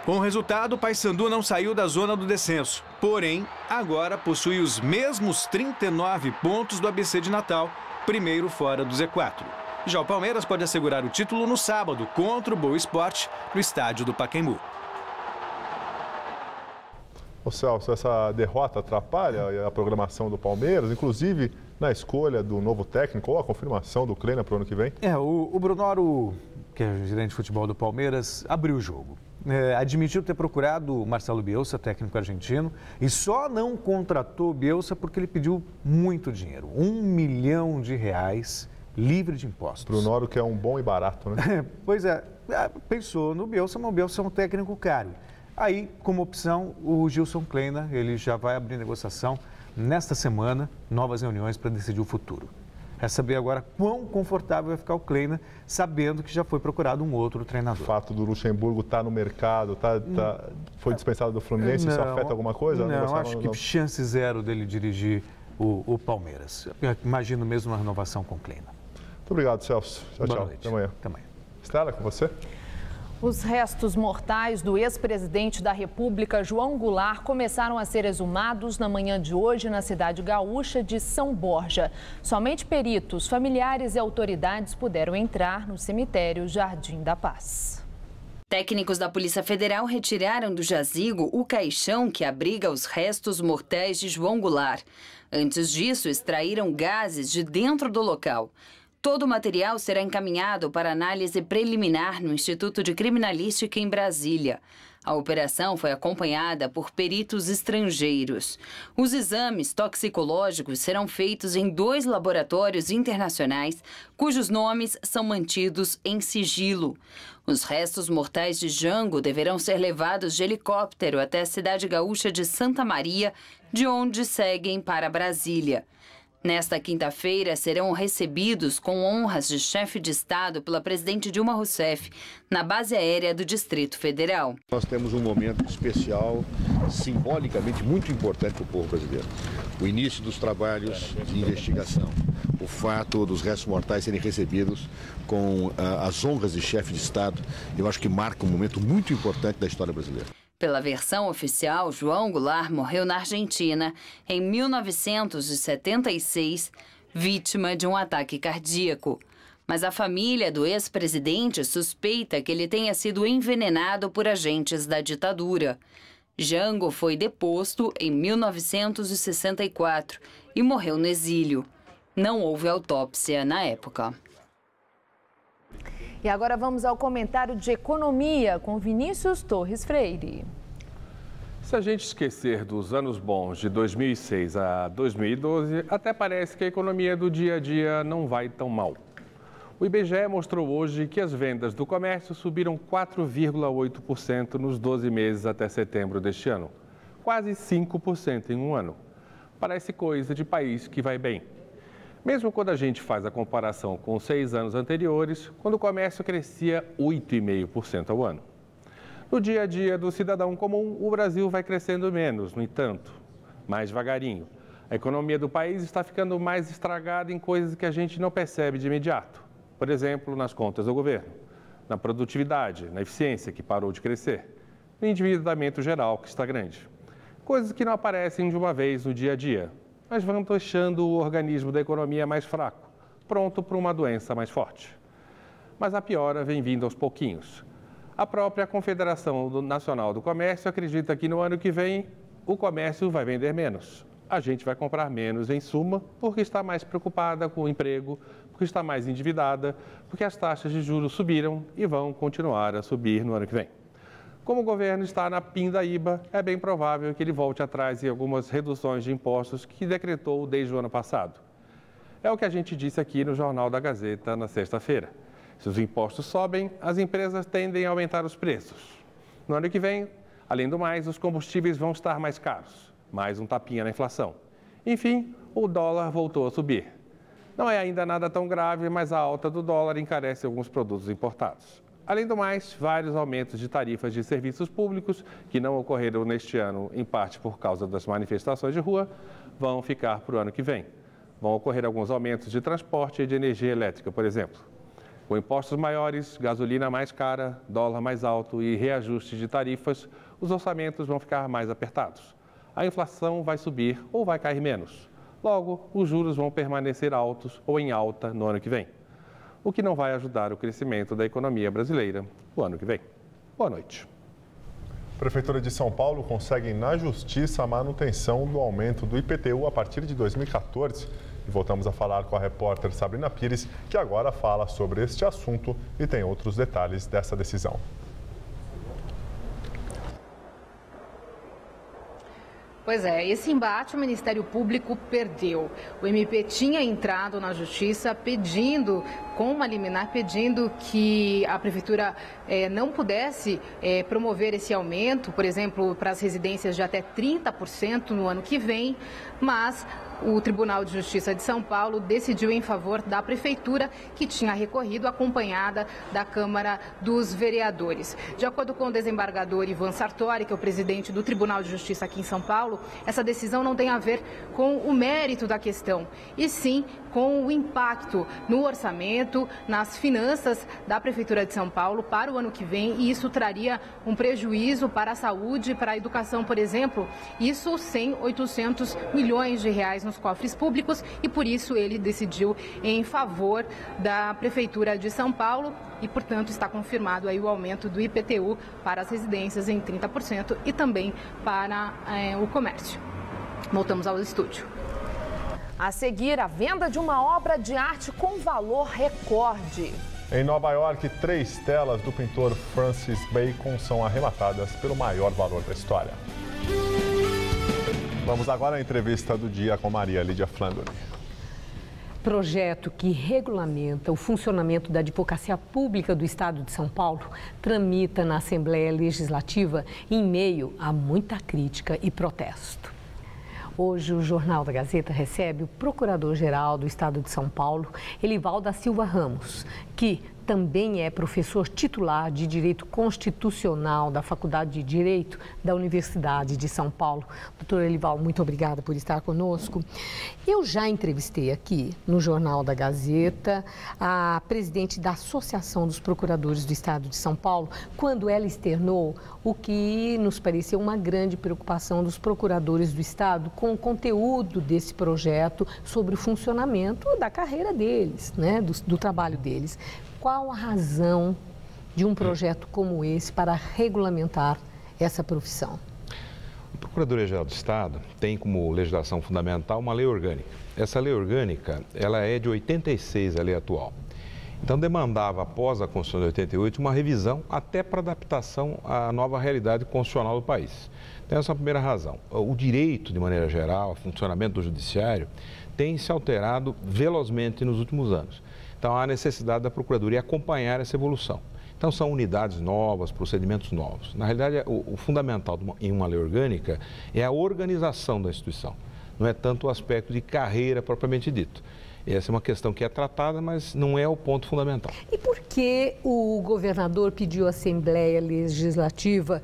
Com o resultado, o Paysandu não saiu da zona do descenso. Porém, agora possui os mesmos 39 pontos do ABC de Natal, primeiro fora do Z4. Já o Palmeiras pode assegurar o título no sábado contra o Boa Esporte, no estádio do Pacaembu. Ô Celso, essa derrota atrapalha a programação do Palmeiras? Inclusive, na escolha do novo técnico ou a confirmação do Kleina para o ano que vem? O Brunoro, que é gerente de futebol do Palmeiras, abriu o jogo. Admitiu ter procurado o Marcelo Bielsa, técnico argentino, e só não contratou o Bielsa porque ele pediu muito dinheiro, R$1 milhão livre de impostos. Brunoro, que é um bom e barato, né? Pois é, pensou no Bielsa, mas o Bielsa é um técnico caro. Aí, como opção, o Gilson Kleina, ele já vai abrir negociação nesta semana, novas reuniões para decidir o futuro. Resta saber agora quão confortável vai ficar o Kleina, sabendo que já foi procurado um outro treinador. O fato do Luxemburgo estar no mercado, foi dispensado do Fluminense, isso afeta alguma coisa? Não, acho que chance zero dele dirigir o Palmeiras. Eu imagino mesmo uma renovação com o Kleina. Muito obrigado, Celso. Tchau, Boa tchau. noite. Até amanhã. Até amanhã. Estela, com você? Os restos mortais do ex-presidente da República, João Goulart, começaram a ser exumados na manhã de hoje na cidade gaúcha de São Borja. Somente peritos, familiares e autoridades puderam entrar no cemitério Jardim da Paz. Técnicos da Polícia Federal retiraram do jazigo o caixão que abriga os restos mortais de João Goulart. Antes disso, extraíram gases de dentro do local. Todo o material será encaminhado para análise preliminar no Instituto de Criminalística em Brasília. A operação foi acompanhada por peritos estrangeiros. Os exames toxicológicos serão feitos em 2 laboratórios internacionais, cujos nomes são mantidos em sigilo. Os restos mortais de Jango deverão ser levados de helicóptero até a cidade gaúcha de Santa Maria, de onde seguem para Brasília. Nesta quinta-feira, serão recebidos com honras de chefe de Estado pela presidente Dilma Rousseff, na base aérea do Distrito Federal. Nós temos um momento especial, simbolicamente muito importante para o povo brasileiro. O início dos trabalhos de investigação, o fato dos restos mortais serem recebidos com as honras de chefe de Estado, eu acho que marca um momento muito importante da história brasileira. Pela versão oficial, João Goulart morreu na Argentina em 1976, vítima de um ataque cardíaco. Mas a família do ex-presidente suspeita que ele tenha sido envenenado por agentes da ditadura. Jango foi deposto em 1964 e morreu no exílio. Não houve autópsia na época. E agora vamos ao comentário de economia com Vinícius Torres Freire. Se a gente esquecer dos anos bons de 2006 a 2012, até parece que a economia do dia a dia não vai tão mal. O IBGE mostrou hoje que as vendas do comércio subiram 4,8% nos 12 meses até setembro deste ano. Quase 5% em um ano. Parece coisa de país que vai bem. Mesmo quando a gente faz a comparação com os 6 anos anteriores, quando o comércio crescia 8,5% ao ano. No dia a dia do cidadão comum, o Brasil vai crescendo menos, no entanto, mais devagarinho. A economia do país está ficando mais estragada em coisas que a gente não percebe de imediato. Por exemplo, nas contas do governo, na produtividade, na eficiência, que parou de crescer, no endividamento geral, que está grande. Coisas que não aparecem de uma vez no dia a dia, mas vão deixando o organismo da economia mais fraco, pronto para uma doença mais forte. Mas a piora vem vindo aos pouquinhos. A própria Confederação Nacional do Comércio acredita que no ano que vem o comércio vai vender menos. A gente vai comprar menos em suma, porque está mais preocupada com o emprego, porque está mais endividada, porque as taxas de juros subiram e vão continuar a subir no ano que vem. Como o governo está na pindaíba, é bem provável que ele volte atrás em algumas reduções de impostos que decretou desde o ano passado. É o que a gente disse aqui no Jornal da Gazeta na sexta-feira. Se os impostos sobem, as empresas tendem a aumentar os preços. No ano que vem, além do mais, os combustíveis vão estar mais caros. Mais um tapinha na inflação. Enfim, o dólar voltou a subir. Não é ainda nada tão grave, mas a alta do dólar encarece alguns produtos importados. Além do mais, vários aumentos de tarifas de serviços públicos, que não ocorreram neste ano, em parte por causa das manifestações de rua, vão ficar para o ano que vem. Vão ocorrer alguns aumentos de transporte e de energia elétrica, por exemplo. Com impostos maiores, gasolina mais cara, dólar mais alto e reajuste de tarifas, os orçamentos vão ficar mais apertados. A inflação vai subir ou vai cair menos. Logo, os juros vão permanecer altos ou em alta no ano que vem, o que não vai ajudar o crescimento da economia brasileira no ano que vem. Boa noite. A Prefeitura de São Paulo consegue na Justiça a manutenção do aumento do IPTU a partir de 2014. E voltamos a falar com a repórter Sabrina Pires, que agora fala sobre este assunto e tem outros detalhes dessa decisão. Pois é, esse embate o Ministério Público perdeu. O MP tinha entrado na Justiça pedindo, com uma liminar, pedindo que a Prefeitura não pudesse promover esse aumento, por exemplo, para as residências de até 30% no ano que vem, mas o Tribunal de Justiça de São Paulo decidiu em favor da Prefeitura, que tinha recorrido acompanhada da Câmara dos Vereadores. De acordo com o desembargador Ivan Sartori, que é o presidente do Tribunal de Justiça aqui em São Paulo, essa decisão não tem a ver com o mérito da questão, e sim com o impacto no orçamento, nas finanças da Prefeitura de São Paulo para o ano que vem, e isso traria um prejuízo para a saúde, para a educação, por exemplo, isso sem 800 milhões de reais nos cofres públicos, e por isso ele decidiu em favor da Prefeitura de São Paulo e, portanto, está confirmado aí o aumento do IPTU para as residências em 30% e também para o comércio. Voltamos ao estúdio. A seguir, a venda de uma obra de arte com valor recorde. Em Nova York, 3 telas do pintor Francis Bacon são arrematadas pelo maior valor da história. Vamos agora à entrevista do dia com Maria Lídia Flandoni. Projeto que regulamenta o funcionamento da advocacia pública do Estado de São Paulo tramita na Assembleia Legislativa em meio a muita crítica e protesto. Hoje, o Jornal da Gazeta recebe o Procurador-Geral do Estado de São Paulo, Elivaldo da Silva Ramos, que também é professor titular de Direito Constitucional da Faculdade de Direito da Universidade de São Paulo. Doutor Elivaldo, muito obrigada por estar conosco. Eu já entrevistei aqui no Jornal da Gazeta a presidente da Associação dos Procuradores do Estado de São Paulo, quando ela externou o que nos pareceu uma grande preocupação dos procuradores do Estado com o conteúdo desse projeto sobre o funcionamento da carreira deles, né, do trabalho deles. Qual a razão de um projeto como esse para regulamentar essa profissão? A Procuradoria-Geral do Estado tem como legislação fundamental uma lei orgânica. Essa lei orgânica, ela é de 86, a lei atual. Então, demandava, após a Constituição de 88, uma revisão até para adaptação à nova realidade constitucional do país. Então, essa é a primeira razão. O direito, de maneira geral, o funcionamento do judiciário, tem se alterado velozmente nos últimos anos. Então, há necessidade da Procuradoria acompanhar essa evolução. Então, são unidades novas, procedimentos novos. Na realidade, o fundamental em uma lei orgânica é a organização da instituição, não é tanto o aspecto de carreira propriamente dito. Essa é uma questão que é tratada, mas não é o ponto fundamental. E por que o governador pediu à Assembleia Legislativa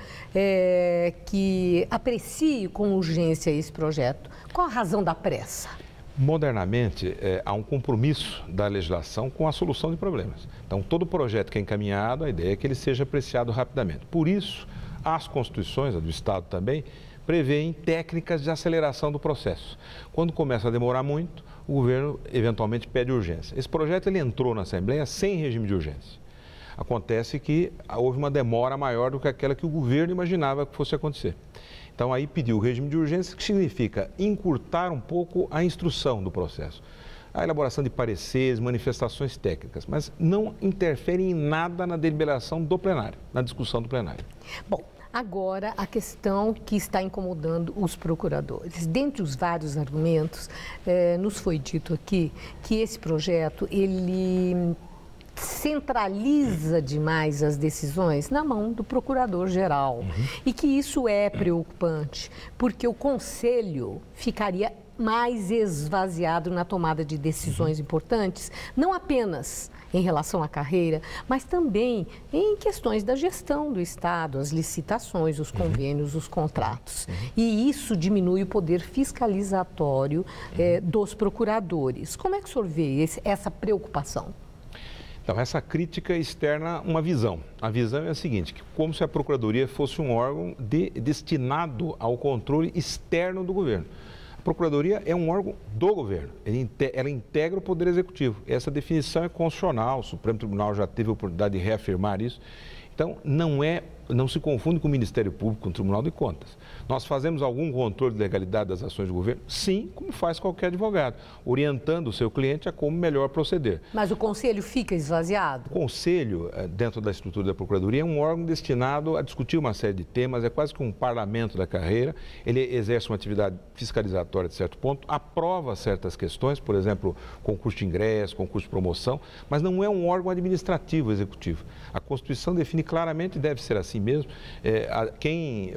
que aprecie com urgência esse projeto? Qual a razão da pressa? Modernamente, há um compromisso da legislação com a solução de problemas. Então, todo projeto que é encaminhado, a ideia é que ele seja apreciado rapidamente. Por isso, as constituições, a do Estado também, prevêem técnicas de aceleração do processo. Quando começa a demorar muito, o governo eventualmente pede urgência. Esse projeto ele entrou na Assembleia sem regime de urgência. Acontece que houve uma demora maior do que aquela que o governo imaginava que fosse acontecer. Então, aí pediu o regime de urgência, que significa encurtar um pouco a instrução do processo. A elaboração de pareceres, manifestações técnicas, mas não interfere em nada na deliberação do plenário, na discussão do plenário. Bom, agora a questão que está incomodando os procuradores. Dentre os vários argumentos, nos foi dito aqui que esse projeto, ele centraliza demais as decisões na mão do procurador-geral. E que isso é preocupante, porque o Conselho ficaria mais esvaziado na tomada de decisões importantes, não apenas em relação à carreira, mas também em questões da gestão do Estado, as licitações, os convênios, os contratos. E isso diminui o poder fiscalizatório dos procuradores. Como é que o senhor vê essa preocupação? Então, essa crítica externa uma visão. A visão é a seguinte, que como se a Procuradoria fosse um órgão destinado ao controle externo do governo. A Procuradoria é um órgão do governo, ela integra o Poder Executivo. Essa definição é constitucional, o Supremo Tribunal já teve a oportunidade de reafirmar isso. Então, não é não se confunde com o Ministério Público, com o Tribunal de Contas. Nós fazemos algum controle de legalidade das ações do governo? Sim, como faz qualquer advogado, orientando o seu cliente a como melhor proceder. Mas o Conselho fica esvaziado? O Conselho, dentro da estrutura da Procuradoria, é um órgão destinado a discutir uma série de temas, é quase que um parlamento da carreira. Ele exerce uma atividade fiscalizatória de certo ponto, aprova certas questões, por exemplo, concurso de ingresso, concurso de promoção, mas não é um órgão administrativo executivo. A Constituição define claramente, e deve ser assim mesmo,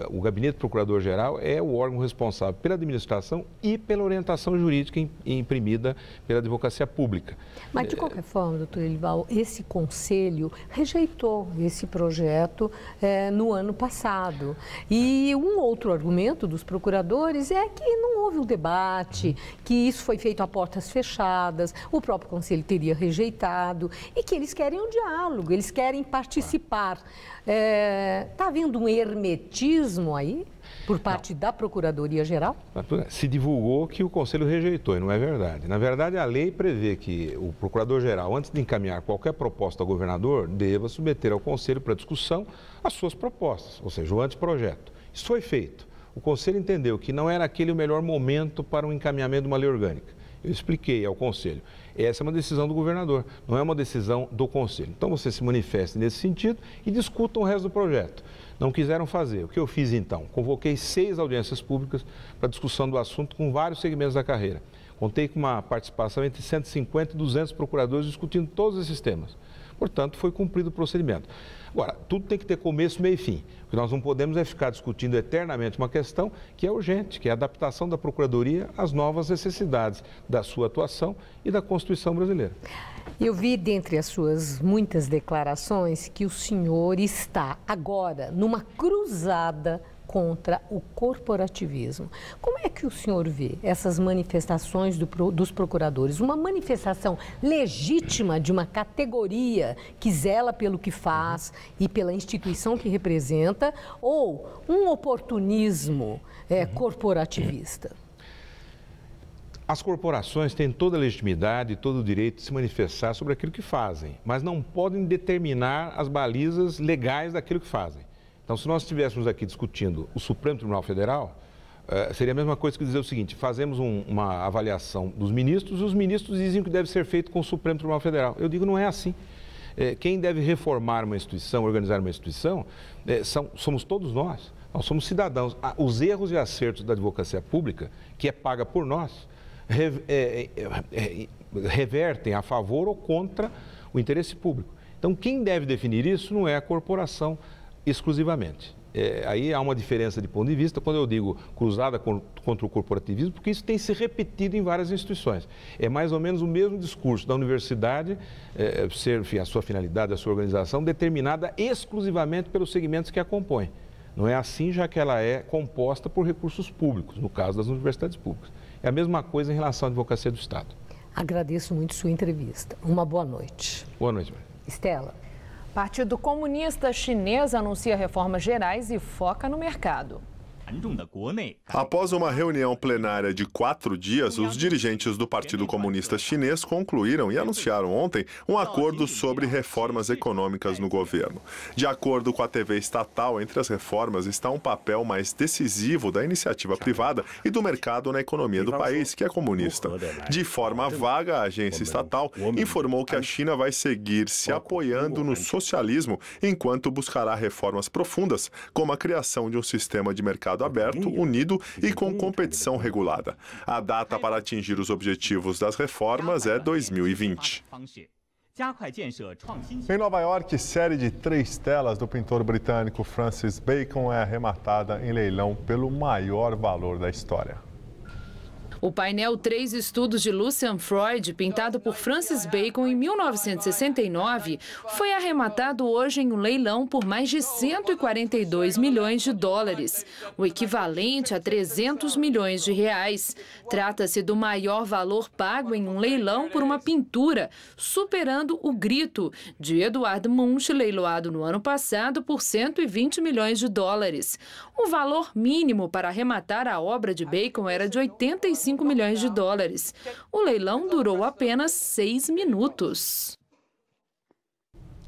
o Gabinete Procurador-Geral é o órgão responsável pela administração e pela orientação jurídica imprimida pela Advocacia Pública. Mas, de qualquer forma, doutor Elival, esse Conselho rejeitou esse projeto no ano passado. E um outro argumento dos procuradores é que não houve um debate, que isso foi feito a portas fechadas, o próprio Conselho teria rejeitado e que eles querem um diálogo, eles querem participar. Está havendo um hermetismo aí por parte da Procuradoria-Geral? Se divulgou que o Conselho rejeitou, e não é verdade. Na verdade, a lei prevê que o Procurador-Geral, antes de encaminhar qualquer proposta ao governador, deva submeter ao Conselho para discussão as suas propostas, ou seja, o anteprojeto. Isso foi feito. O Conselho entendeu que não era aquele o melhor momento para o encaminhamento de uma lei orgânica. Eu expliquei ao Conselho. Essa é uma decisão do governador, não é uma decisão do Conselho. Então, você se manifeste nesse sentido e discutam o resto do projeto. Não quiseram fazer. O que eu fiz, então? Convoquei 6 audiências públicas para discussão do assunto com vários segmentos da carreira. Contei com uma participação entre 150 e 200 procuradores discutindo todos esses temas. Portanto, foi cumprido o procedimento. Agora, tudo tem que ter começo, meio e fim. O que nós não podemos é ficar discutindo eternamente uma questão que é urgente, que é a adaptação da Procuradoria às novas necessidades da sua atuação e da Constituição brasileira. Eu vi, dentre as suas muitas declarações, que o senhor está agora numa cruzada contra o corporativismo. Como é que o senhor vê essas manifestações dos procuradores? Uma manifestação legítima de uma categoria que zela pelo que faz e pela instituição que representa, ou um oportunismo corporativista? As corporações têm toda a legitimidade e todo o direito de se manifestar sobre aquilo que fazem, mas não podem determinar as balizas legais daquilo que fazem. Então, se nós estivéssemos aqui discutindo o Supremo Tribunal Federal, seria a mesma coisa que dizer o seguinte: fazemos uma avaliação dos ministros e os ministros dizem que deve ser feito com o Supremo Tribunal Federal. Eu digo, não é assim. Quem deve reformar uma instituição, organizar uma instituição, somos todos nós. Nós somos cidadãos. Os erros e acertos da advocacia pública, que é paga por nós, revertem a favor ou contra o interesse público. Então, quem deve definir isso não é a corporação exclusivamente. Aí há uma diferença de ponto de vista quando eu digo cruzada contra o corporativismo, porque isso tem se repetido em várias instituições. É mais ou menos o mesmo discurso da universidade, a sua finalidade, a sua organização, determinada exclusivamente pelos segmentos que a compõem. Não é assim, já que ela é composta por recursos públicos, no caso das universidades públicas. É a mesma coisa em relação à advocacia do Estado. Agradeço muito sua entrevista. Uma boa noite. Boa noite, Maria. Estela. Partido Comunista Chinês anuncia reformas gerais e foca no mercado. Após uma reunião plenária de 4 dias, os dirigentes do Partido Comunista Chinês concluíram e anunciaram ontem um acordo sobre reformas econômicas no governo. De acordo com a TV estatal, entre as reformas está um papel mais decisivo da iniciativa privada e do mercado na economia do país, que é comunista. De forma vaga, a agência estatal informou que a China vai seguir se apoiando no socialismo enquanto buscará reformas profundas, como a criação de um sistema de mercado aberto, unido e com competição regulada. A data para atingir os objetivos das reformas é 2020. Em Nova York, série de 3 telas do pintor britânico Francis Bacon é arrematada em leilão pelo maior valor da história. O painel 3 estudos de Lucian Freud, pintado por Francis Bacon em 1969, foi arrematado hoje em um leilão por mais de 142 milhões de dólares, o equivalente a 300 milhões de reais. Trata-se do maior valor pago em um leilão por uma pintura, superando o Grito, de Edward Munch, leiloado no ano passado por 120 milhões de dólares. O valor mínimo para arrematar a obra de Bacon era de 85 milhões de dólares. O leilão durou apenas 6 minutos.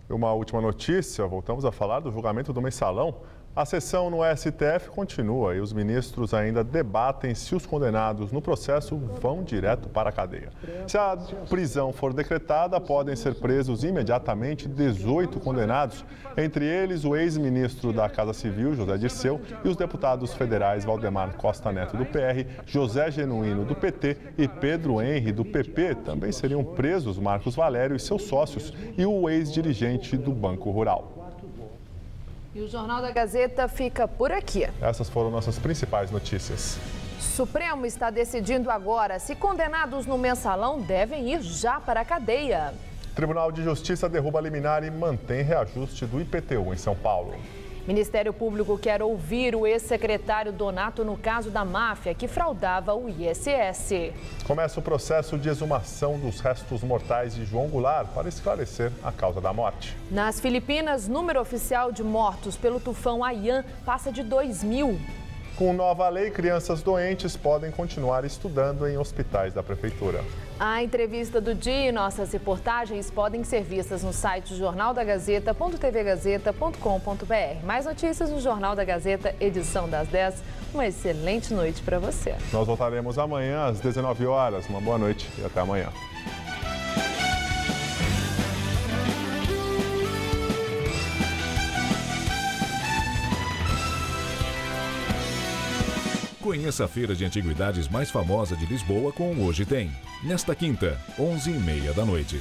Uma última notícia, voltamos a falar do julgamento do mensalão. A sessão no STF continua e os ministros ainda debatem se os condenados no processo vão direto para a cadeia. Se a prisão for decretada, podem ser presos imediatamente 18 condenados, entre eles o ex-ministro da Casa Civil, José Dirceu, e os deputados federais Valdemar Costa Neto, do PR, José Genuíno, do PT e Pedro Henri, do PP. Também seriam presos Marcos Valério e seus sócios e o ex-dirigente do Banco Rural. E o Jornal da Gazeta fica por aqui. Essas foram nossas principais notícias. Supremo está decidindo agora se condenados no mensalão devem ir já para a cadeia. Tribunal de Justiça derruba liminar e mantém reajuste do IPTU em São Paulo. Ministério Público quer ouvir o ex-secretário Donato no caso da máfia que fraudava o ISS. Começa o processo de exumação dos restos mortais de João Goulart para esclarecer a causa da morte. Nas Filipinas, número oficial de mortos pelo tufão Haiyan passa de 2.000. Com nova lei, crianças doentes podem continuar estudando em hospitais da Prefeitura. A entrevista do dia e nossas reportagens podem ser vistas no site jornaldagazeta.tvgazeta.com.br. Mais notícias no Jornal da Gazeta, edição das 10. Uma excelente noite para você. Nós voltaremos amanhã às 19 horas. Uma boa noite e até amanhã. Conheça a feira de antiguidades mais famosa de Lisboa com o Hoje Tem. Nesta quinta, 11h30 da noite.